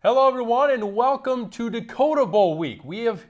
Hello, everyone, and welcome to Dakota Bowl week. We have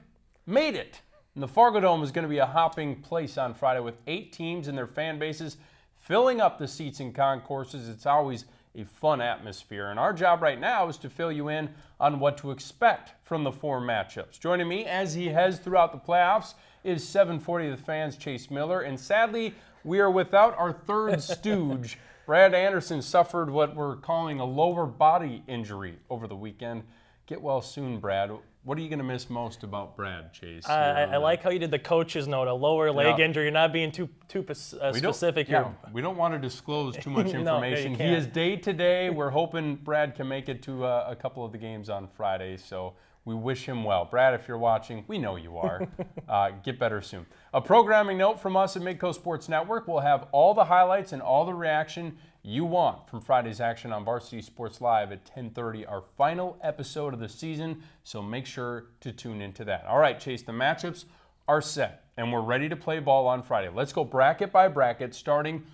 made it. And the Fargo Dome is going to be a hopping place on Friday with 8 teams and their fan bases filling up the seats and concourses. It's always a fun atmosphere. And our job right now is to fill you in on what to expect from the 4 matchups. Joining me, as he has throughout the playoffs, is 740 The Fans' Chase Miller. And sadly, we are without our third stooge. Brad Anderson suffered what we're calling a lower body injury over the weekend. Get well soon, Brad. What are you going to miss most about Brad, Chase? I like how you did the coach's note, a lower leg injury. You're not being too specific here. We don't want to disclose too much information. No, he is day-to-day. We're hoping Brad can make it to a couple of the games on Friday, so we wish him well. Brad, if you're watching, we know you are. Get better soon. A programming note from us at Midco Sports Network. We'll have all the highlights and all the reaction you want from Friday's action on Varsity Sports Live at 10:30, our final episode of the season, so make sure to tune into that. All right, Chase, the matchups are set, and we're ready to play ball on Friday. Let's go bracket by bracket, starting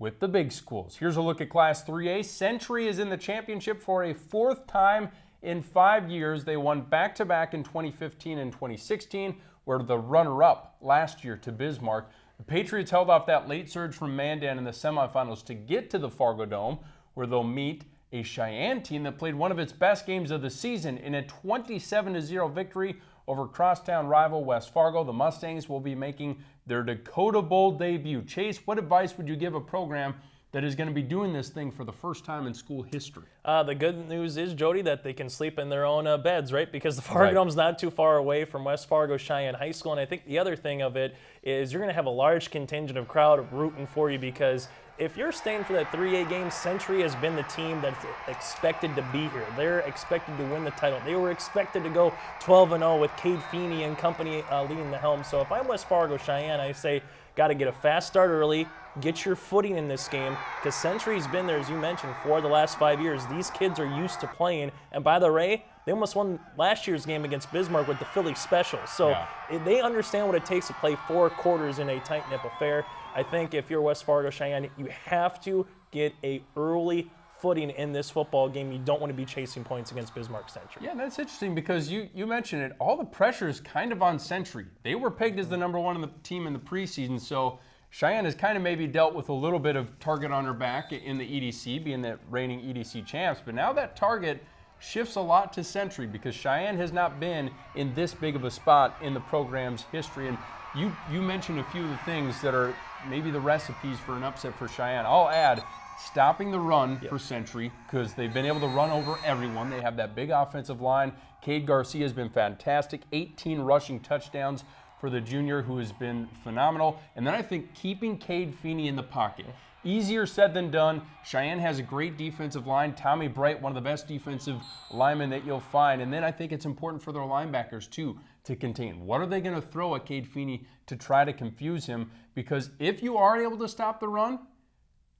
with the big schools. Here's a look at Class 3A. Century is in the championship for a 4th time in 5 years. They won back-to-back in 2015 and 2016, were the runner-up last year to Bismarck. The Patriots held off that late surge from Mandan in the semifinals to get to the Fargo Dome, where they'll meet a Cheyenne team that played one of its best games of the season in a 27-0 victory over crosstown rival West Fargo. The Mustangs will be making their Dakota Bowl debut. Chase, what advice would you give a program that is going to be doing this thing for the first time in school history? The good news is, Jody, that they can sleep in their own beds, right? Because the Fargo Dome's not too far away from West Fargo Cheyenne High School. And I think the other thing of it is you're going to have a large contingent of crowd rooting for you, because if you're staying for that 3A game, Century has been the team that's expected to be here. They're expected to win the title. They were expected to go 12-0 with Cade Feeney and company leading the helm. So if I'm West Fargo Cheyenne, I say got to get a fast start early, get your footing in this game, because Century's been there, as you mentioned, for the last 5 years. These kids are used to playing, and by the way, they almost won last year's game against Bismarck with the Philly Special. So they understand what it takes to play 4 quarters in a tight-knit affair. I think if you're West Fargo Cheyenne, you have to get a early footing in this football game. You don't want to be chasing points against Bismarck Century. Yeah, that's interesting, because you mentioned it. All the pressure is kind of on Century. They were pegged as the number 1 team in the preseason, so Cheyenne has kind of maybe dealt with a little bit of target on her back in the EDC, being the reigning EDC champs. But now that target shifts a lot to Century, because Cheyenne has not been in this big of a spot in the program's history. And you mentioned a few of the things that are maybe the recipes for an upset for Cheyenne. I'll add stopping the run for Century, because they've been able to run over everyone. They have that big offensive line. Cade Garcia has been fantastic. 18 rushing touchdowns for the junior, who has been phenomenal. And then I think keeping Cade Feeney in the pocket. Easier said than done. Cheyenne has a great defensive line. Tommy Bright, one of the best defensive linemen that you'll find. And then I think it's important for their linebackers, too, to contain. What are they going to throw at Cade Feeney to try to confuse him? Because if you are able to stop the run,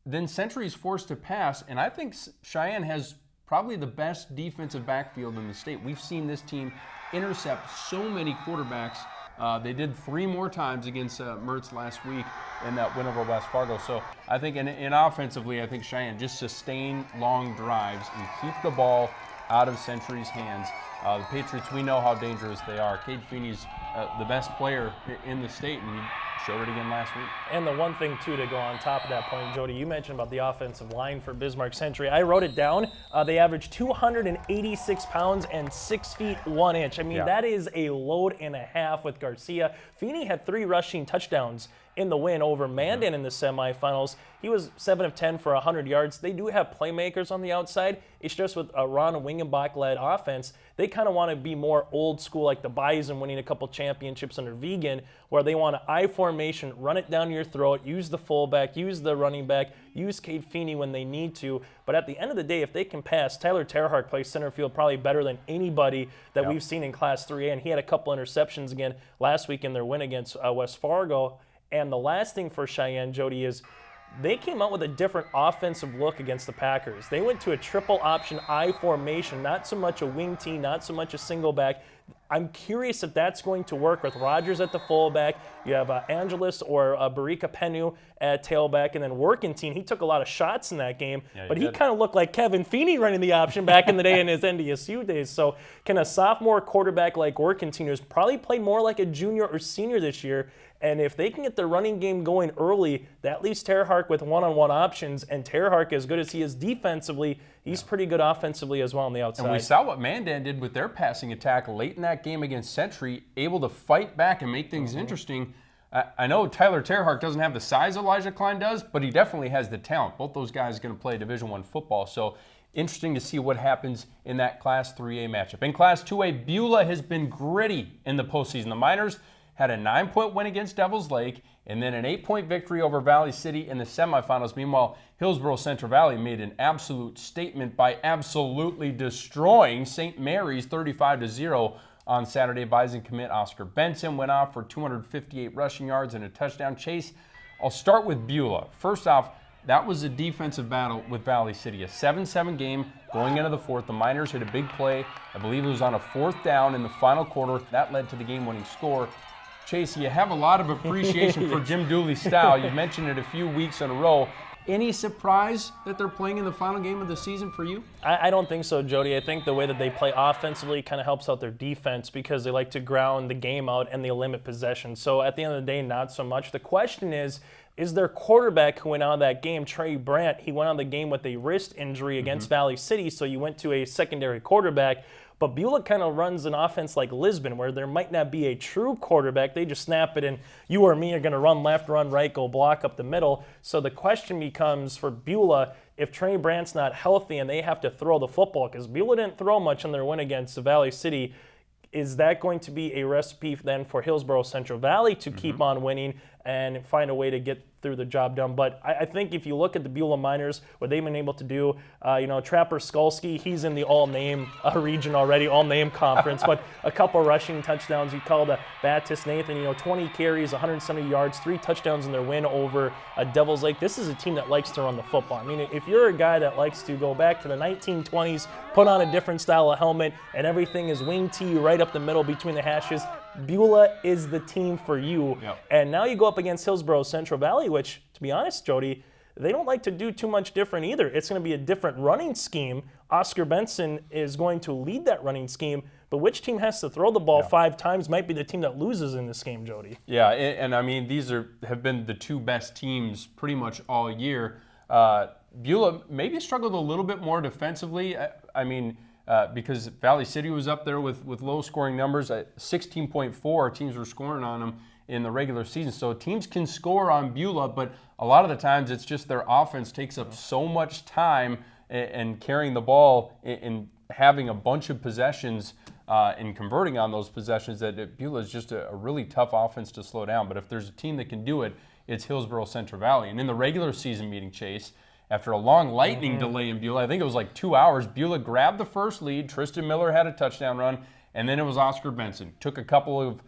then Century is forced to pass. And I think Cheyenne has probably the best defensive backfield in the state. We've seen this team intercept so many quarterbacks. They did 3 more times against Mertz last week in that win over West Fargo. So I think in offensively, I think Cheyenne just sustain long drives and keep the ball out of Century's hands. The Patriots, we know how dangerous they are. Cade Feeney's the best player in the state, and he showed it again last week. And the one thing, too, to go on top of that point, Jody, you mentioned about the offensive line for Bismarck Century. I wrote it down. They average 286 pounds and 6 feet 1 inch. I mean, that is a load and a half with Garcia. Feeney had 3 rushing touchdowns in the win over Mandan in the semifinals. He was 7 of 10 for 100 yards. They do have playmakers on the outside. It's just with a Ron Wingenbach-led offense, they kind of want to be more old school, like the Bison winning a couple championships under Vegan, where they want to I formation, run it down your throat, use the fullback, use the running back, use Cade Feeney when they need to. But at the end of the day, if they can pass, Tyler Terhart plays center field probably better than anybody that we've seen in Class 3A, and he had a couple interceptions again last week in their win against West Fargo. And the last thing for Cheyenne, Jody, is they came out with a different offensive look against the Packers. They went to a triple option I formation, not so much a wing tee, not so much a single back. I'm curious if that's going to work with Rodgers at the fullback. You have Angelis or Barika Penu at tailback, and then Workentine. He took a lot of shots in that game, but he kind of looked like Kevin Feeney running the option back in the day in his NDSU days. So can a sophomore quarterback like Workentine, who's probably played more like a junior or senior this year, and if they can get the running game going early, that leaves Terhark with one-on-one options, and Terhark, as good as he is defensively, he's pretty good offensively as well on the outside. And we saw what Mandan did with their passing attack late in that game against Century, able to fight back and make things interesting. I know Tyler Terhark doesn't have the size Elijah Klein does, but he definitely has the talent. Both those guys are going to play Division I football, so interesting to see what happens in that Class 3A matchup. In Class 2A, Beulah has been gritty in the postseason. The Miners had a 9-point win against Devils Lake, and then an 8-point victory over Valley City in the semifinals. Meanwhile, Hillsboro-Central Valley made an absolute statement by absolutely destroying St. Mary's 35-0 on Saturday. Bison commit Oscar Benson went off for 258 rushing yards and a touchdown. Chase, I'll start with Beulah. First off, that was a defensive battle with Valley City. A 7-7 game going into the fourth. The Miners hit a big play. I believe it was on a 4th down in the final quarter. That led to the game-winning score. Chase, you have a lot of appreciation for Jim Dooley's style. You've mentioned it a few weeks in a row. Any surprise that they're playing in the final game of the season for you? I don't think so, Jody. I think the way that they play offensively kind of helps out their defense because they like to ground the game out and they limit possession. So at the end of the day, not so much. The question is their quarterback who went out of that game, Trey Brandt, he went on the game with a wrist injury against Valley City, so you went to a secondary quarterback. But Beulah kind of runs an offense like Lisbon, where there might not be a true quarterback. They just snap it, and you or me are going to run left, run right, go block up the middle. So the question becomes for Beulah, if Trey Brandt's not healthy and they have to throw the football, because Beulah didn't throw much in their win against Valley City, is that going to be a recipe then for Hillsboro-Central Valley to keep on winning and find a way to get through the job done? But I think if you look at the Beulah Miners, what they've been able to do, Trapper Skolsky, he's in the all-name region already, all-name conference, but a couple rushing touchdowns. You called Baptist Nathan, 20 carries, 170 yards, 3 touchdowns in their win over Devils Lake. This is a team that likes to run the football. I mean, if you're a guy that likes to go back to the 1920s, put on a different style of helmet, and everything is wing tee right up the middle between the hashes, Beulah is the team for you. Yep. And now you go up against Hillsboro-Central Valley, which, to be honest, Jody, they don't like to do too much different either. It's going to be a different running scheme. Oscar Benson is going to lead that running scheme, but which team has to throw the ball 5 times might be the team that loses in this game, Jody. Yeah, and I mean, these have been the 2 best teams pretty much all year. Beulah maybe struggled a little bit more defensively. Because Valley City was up there with low-scoring numbers. At 16.4, teams were scoring on them in the regular season. So teams can score on Beulah, but a lot of the times it's just their offense takes up so much time and carrying the ball and having a bunch of possessions and converting on those possessions that Beulah is just a really tough offense to slow down. But if there's a team that can do it, it's Hillsboro-Central Valley. And in the regular season meeting, Chase, after a long lightning delay in Beulah, I think it was like 2 hours, Beulah grabbed the first lead. Tristan Miller had a touchdown run, and then it was Oscar Benson. Took a couple of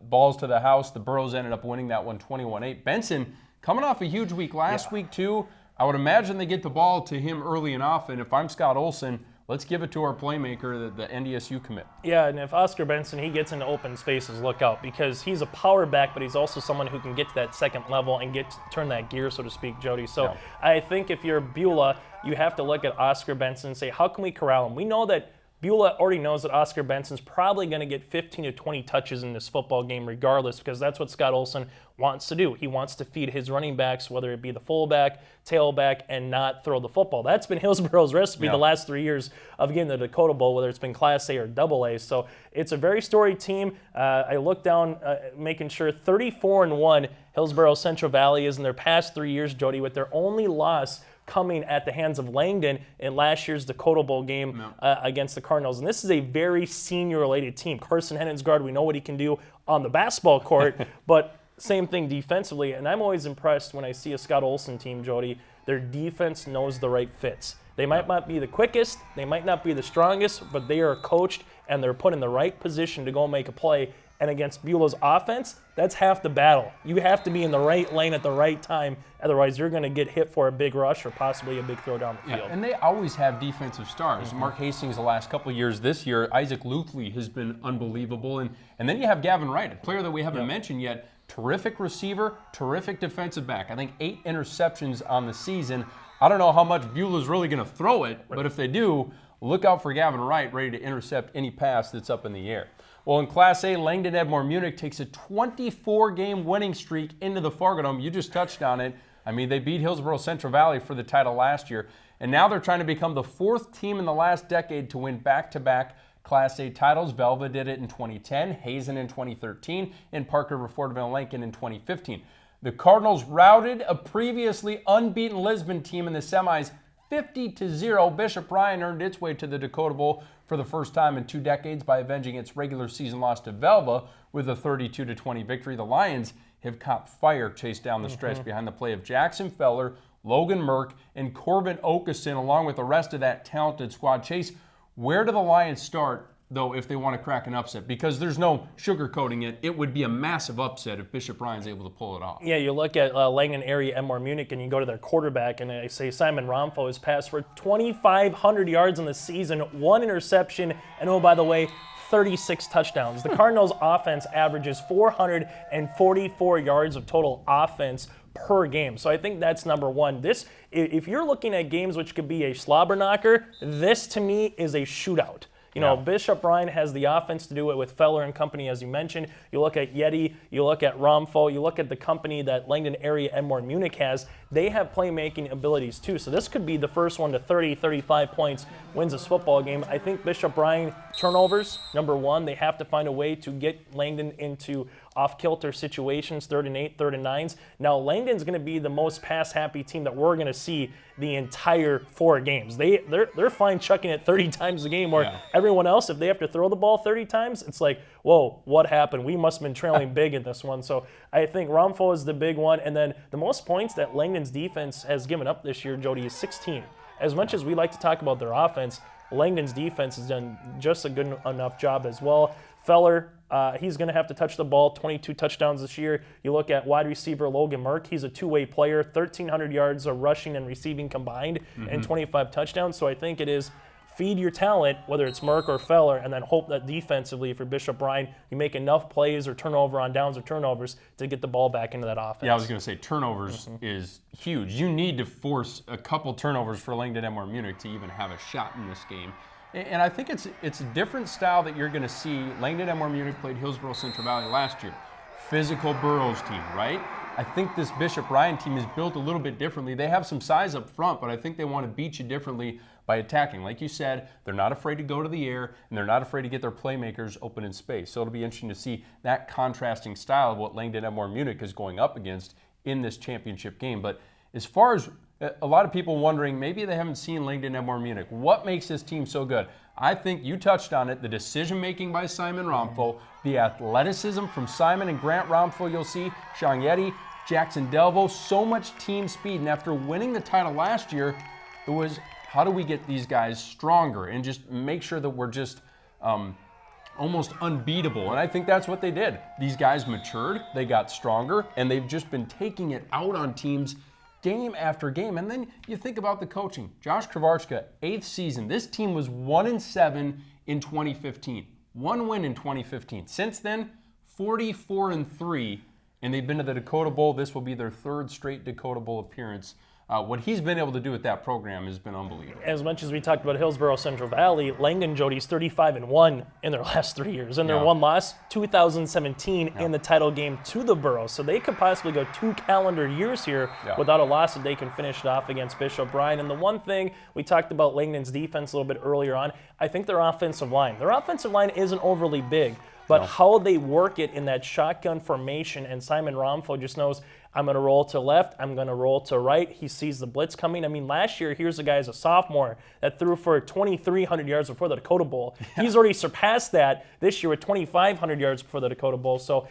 balls to the house. The Burros ended up winning that one 21-8. Benson, coming off a huge week last week too, I would imagine they get the ball to him early and often. If I'm Scott Olson, let's give it to our playmaker, the NDSU commit. Yeah, and if Oscar Benson, he gets into open spaces, look out, because he's a power back, but he's also someone who can get to that second level and turn that gear, so to speak, Jody. So I think if you're Beulah, you have to look at Oscar Benson and say, how can we corral him? We know that Beulah already knows that Oscar Benson's probably going to get 15 to 20 touches in this football game regardless, because that's what Scott Olson wants to do. He wants to feed his running backs, whether it be the fullback, tailback, and not throw the football. That's been Hillsboro's recipe the last 3 years of getting the Dakota Bowl, whether it's been Class A or AA. So it's a very storied team. I looked down, making sure 34-1 Hillsboro-Central Valley is in their past 3 years, Jody, with their only loss coming at the hands of Langdon in last year's Dakota Bowl game against the Cardinals. And this is a very senior-related team. Carson Henningsgaard, we know what he can do on the basketball court, but same thing defensively. And I'm always impressed when I see a Scott Olson team, Jody. Their defense knows the right fits. They might not be the quickest, they might not be the strongest, but they are coached and they're put in the right position to go make a play. And against Beulah's offense, that's half the battle. You have to be in the right lane at the right time. Otherwise, you're going to get hit for a big rush or possibly a big throw down the field. Yeah, and they always have defensive stars. Mark Hastings the last couple of years. This year, Isaac Luthley has been unbelievable. And then you have Gavin Wright, a player that we haven't mentioned yet. Terrific receiver, terrific defensive back. I think 8 interceptions on the season. I don't know how much Beulah's really going to throw it, but if they do, look out for Gavin Wright ready to intercept any pass that's up in the air. Well, in Class A, Langdon-Edmore-Munich takes a 24-game winning streak into the Fargo Dome. You just touched on it. I mean, they beat Hillsboro-Central Valley for the title last year, and now they're trying to become the 4th team in the last decade to win back-to-back Class A titles. Velva did it in 2010, Hazen in 2013, and Park River Fordville and Lincoln in 2015. The Cardinals routed a previously unbeaten Lisbon team in the semis 50-0. Bishop Ryan earned its way to the Dakota Bowl for the first time in 2 decades by avenging its regular season loss to Velva with a 32-20 victory. The Lions have caught fire chased down the stretch behind the play of Jackson Feller, Logan Merck, and Corbin Okeson, along with the rest of that talented squad. Chase, where do the Lions start, though, if they want to crack an upset? Because there's no sugarcoating it. It would be a massive upset if Bishop Ryan's able to pull it off. Yeah, you look at Langdon-Edmore-Munich and you go to their quarterback, and I say Simon Romfo has passed for 2,500 yards in the season, 1 interception, and oh, by the way, 36 touchdowns. The Cardinals' offense averages 444 yards of total offense per game. So I think that's number one. This, if you're looking at games which could be a slobber knocker, this to me is a shootout. You know, Bishop Ryan has the offense to do it with Feller and company, as you mentioned. You look at Yeti, you look at Romfo, you look at the company that Langdon area Edmore-Munich has. They have playmaking abilities too. So this could be the first one to 30, 35 points, wins this football game. I think Bishop Ryan turnovers, number one. They have to find a way to get Langdon into off-kilter situations, 3rd and 8, 3rd and 9s. Now, Langdon's going to be the most pass-happy team that we're going to see the entire 4 games. They're fine chucking it 30 times a game, where everyone else, if they have to throw the ball 30 times, it's like, whoa, what happened? We must have been trailing big in this one. So I think Romfo is the big one. And then the most points that Langdon's defense has given up this year, Jody, is 16. As much as we like to talk about their offense, Langdon's defense has done just a good enough job as well. Feller, he's going to have to touch the ball, 22 touchdowns this year. You look at wide receiver Logan Merck, he's a two-way player, 1,300 yards of rushing and receiving combined, and 25 touchdowns. So I think it is feed your talent, whether it's Merck or Feller, and then hope that defensively for Bishop Ryan, you make enough plays or turnover on downs or turnovers to get the ball back into that offense. Yeah, I was going to say turnovers is huge. You need to force a couple turnovers for Langdon-Edmore-Munich to even have a shot in this game. And I think it's a different style that you're going to see. Langdon-Edmore-Munich played Hillsboro-Central Valley last year. Physical Burroughs team, right? I think this Bishop Ryan team is built a little bit differently. They have some size up front, but I think they want to beat you differently by attacking. Like you said, they're not afraid to go to the air, and they're not afraid to get their playmakers open in space. So it'll be interesting to see that contrasting style of what Langdon-Edmore-Munich is going up against in this championship game. But as far as a lot of people wondering, maybe they haven't seen Langdon-Edmore-Munich. What makes this team so good? I think you touched on it, the decision-making by Simon Romfo, the athleticism from Simon and Grant Romfo you'll see, Sean Yeti, Jackson Delvo, so much team speed. And after winning the title last year, it was, how do we get these guys stronger and just make sure that we're just almost unbeatable? And I think that's what they did. These guys matured, they got stronger, and they've just been taking it out on teams game after game. And then you think about the coaching. Josh Kravarchka, 8th season. This team was 1-7 in 2015. 1 win in 2015. Since then, 44-3, and they've been to the Dakota Bowl. This will be their 3rd straight Dakota Bowl appearance. What he's been able to do with that program has been unbelievable. As much as we talked about Hillsboro-Central Valley, Langdon, Jody's 35-1 in their last 3 years. And their one loss, 2017, in the title game to the Burros. So they could possibly go 2 calendar years here without a loss if they can finish it off against Bishop Ryan. And the one thing, we talked about Langdon's defense a little bit earlier on, I think their offensive line. Their offensive line isn't overly big, but how they work it in that shotgun formation, and Simon Romfo just knows, I'm going to roll to left, I'm going to roll to right. He sees the blitz coming. I mean, last year, here's a guy as a sophomore that threw for 2,300 yards before the Dakota Bowl. He's already surpassed that this year with 2,500 yards before the Dakota Bowl. So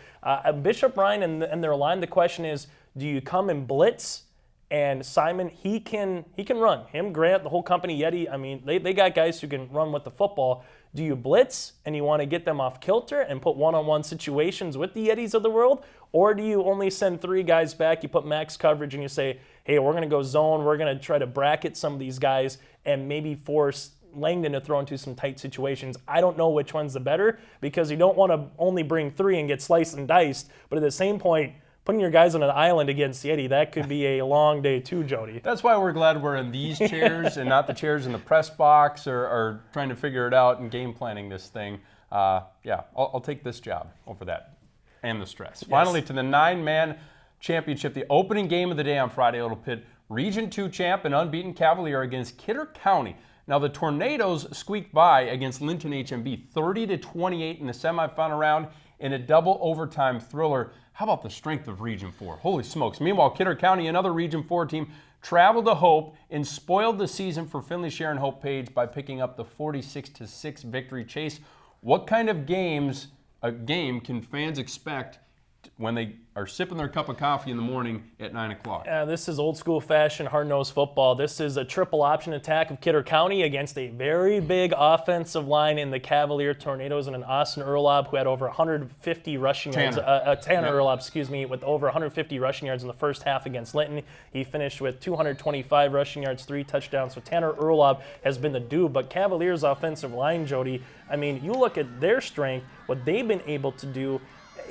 Bishop Ryan and their line, the question is, do you come and blitz And Simon, he can run. Him, Grant, the whole company, Yeti, I mean, they got guys who can run with the football. Do you blitz and you want to get them off kilter and put one-on-one situations with the Yetis of the world? Or do you only send 3 guys back, you put max coverage, and you say, hey, we're going to go zone, we're going to try to bracket some of these guys and maybe force Langdon to throw into some tight situations? I don't know which one's the better, because you don't want to only bring 3 and get sliced and diced, but at the same point, putting your guys on an island against Yeti, that could be a long day too, Jody. That's why we're glad we're in these chairs and not the chairs in the press box or trying to figure it out and game planning this thing. I'll take this job over that and the stress. Yes. Finally, to the 9-man championship, the opening game of the day on Friday. It'll pit Region 2 champ and unbeaten Cavalier against Kidder County. Now, the Tornadoes squeaked by against Linton HMB 30-28 in the semifinal round in a double overtime thriller. How about the strength of Region 4? Holy smokes. Meanwhile, Kidder County, another Region 4 team, traveled to Hope and spoiled the season for Finley Sharon Hope Page by picking up the 46-6 victory. Chase, what kind of game can fans expect when they are sipping their cup of coffee in the morning at 9 o'clock? This is old school fashion, hard-nosed football. This is a triple option attack of Kidder County against a very big offensive line in the Cavalier Tornadoes and an Austin Erlob who had over 150 rushing yards. Tanner Erlob, with over 150 rushing yards in the first half against Linton. He finished with 225 rushing yards, 3 touchdowns. So Tanner Erlob has been the dude. But Cavalier's offensive line, Jody, I mean, you look at their strength, what they've been able to do.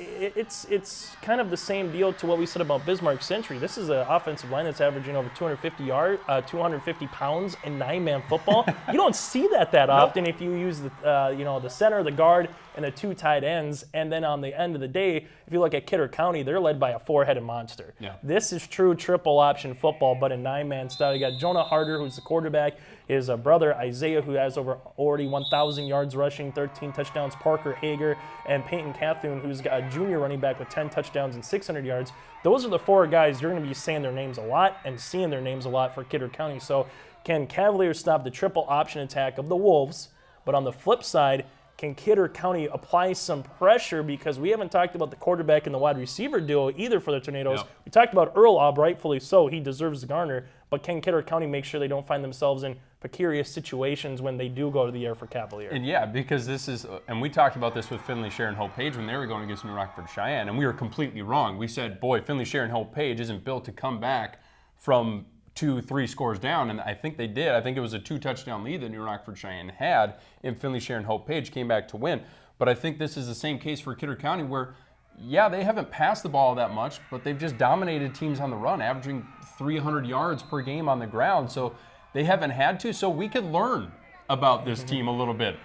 It's kind of the same deal to what we said about Bismarck Century. This is an offensive line that's averaging over 250 pounds in 9-man football. You don't see that often if you use the center, the guard, and the 2 tight ends. And then on the end of the day, if you look at Kidder County, they're led by a 4-headed monster. Yeah. This is true triple option football, but in 9-man style. You got Jonah Harder, who's the quarterback. His brother Isaiah, who has already 1,000 yards rushing, 13 touchdowns. Parker Hager and Peyton Cathune, who's got a junior running back with 10 touchdowns and 600 yards. Those are the 4 guys you're going to be saying their names a lot and seeing their names a lot for Kidder County. So can Cavaliers stop the triple option attack of the Wolves? But on the flip side, can Kidder County apply some pressure? Because we haven't talked about the quarterback and the wide receiver duo either for the Tornadoes. Yep. We talked about Erlob, rightfully so. He deserves the garner. But can Kidder County make sure they don't find themselves in precarious situations when they do go to the air for Cavalier? And yeah, because this is, and we talked about this with Finley Sharon Hope Page when they were going against New Rockford Cheyenne, and we were completely wrong. We said, boy, Finley Sharon Hope Page isn't built to come back from 2-3 scores down, and I think they did. I think it was a 2-touchdown lead that New Rockford Cheyenne had, and Finley Sharon Hope Page came back to win. But I think this is the same case for Kidder County where, yeah, they haven't passed the ball that much, but they've just dominated teams on the run, averaging 300 yards per game on the ground. So they haven't had to. So we could learn about this team a little bit.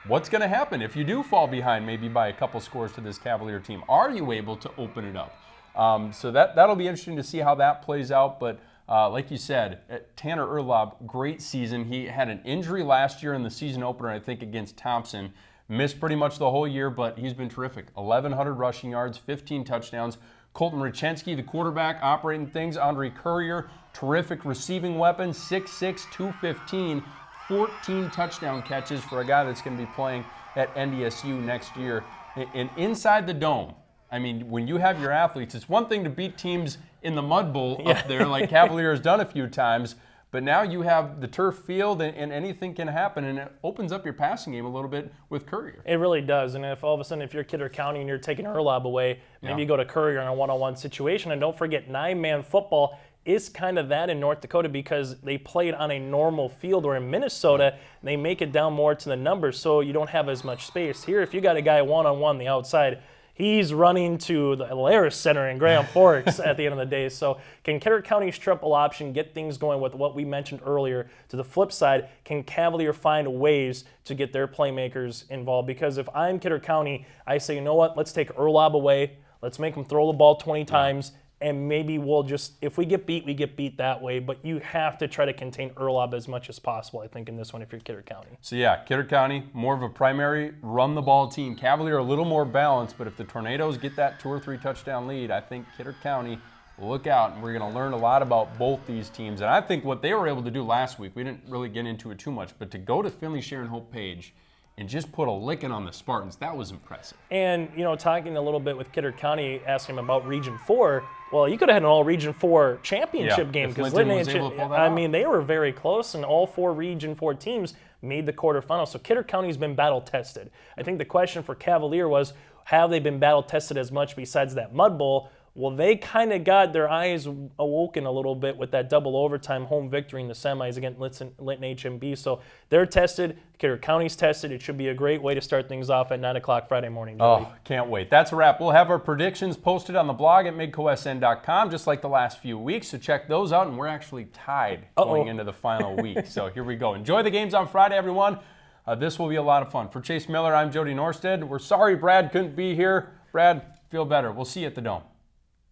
What's going to happen if you do fall behind maybe by a couple scores to this Cavalier team? Are you able to open it up? So that'll be interesting to see how that plays out. But like you said, Tanner Erlob, great season. He had an injury last year in the season opener, I think, against Thompson. Missed pretty much the whole year, but he's been terrific. 1,100 rushing yards, 15 touchdowns. Colton Richensky, the quarterback, operating things. Andre Courier, terrific receiving weapon, 6'6", 215, 14 touchdown catches for a guy that's going to be playing at NDSU next year. And inside the dome, I mean, when you have your athletes, it's one thing to beat teams in the mud bowl up there like Cavalier has done a few times, but now you have the turf field and anything can happen, and it opens up your passing game a little bit with Courier. It really does, and if all of a sudden if you're Kidder County and you're taking Erlob away, maybe you go to Courier in a one-on-one situation, and don't forget 9-man football is kind of that in North Dakota because they played on a normal field, or in Minnesota, they make it down more to the numbers so you don't have as much space. Here, if you got a guy one-on-one the outside, he's running to the Alaris Center in Grand Forks at the end of the day. So can Kidder County's triple option get things going with what we mentioned earlier? To the flip side, can Cavalier find ways to get their playmakers involved? Because if I'm Kidder County, I say, you know what, let's take Erlob away. Let's make him throw the ball 20 times. And maybe we'll just, if we get beat, we get beat that way. But you have to try to contain Erlob as much as possible, I think, in this one if you're Kidder County. So yeah, Kidder County, more of a primary run-the-ball team. Cavalier a little more balanced, but if the Tornadoes get that 2 or 3 touchdown lead, I think Kidder County, look out. And we're going to learn a lot about both these teams. And I think what they were able to do last week, we didn't really get into it too much, but to go to Finley Sharon Hope Page and just put a licking on the Spartans. That was impressive. And, talking a little bit with Kidder County, asking him about Region 4, well, you could have had an all Region 4 championship game because Linton was able to pull that off. they were very close, and all 4 Region 4 teams made the quarterfinals. So Kidder County's been battle tested. I think the question for Cavalier was, have they been battle tested as much besides that Mud Bowl? Well, they kind of got their eyes awoken a little bit with that double overtime home victory in the semis against Linton HMB. So they're tested. Kidder County's tested. It should be a great way to start things off at 9 o'clock Friday morning, Jody. Oh, can't wait. That's a wrap. We'll have our predictions posted on the blog at midcosn.com, just like the last few weeks. So check those out, and we're actually tied going into the final week. So here we go. Enjoy the games on Friday, everyone. This will be a lot of fun. For Chase Miller, I'm Jody Norstedt. We're sorry Brad couldn't be here. Brad, feel better. We'll see you at the Dome.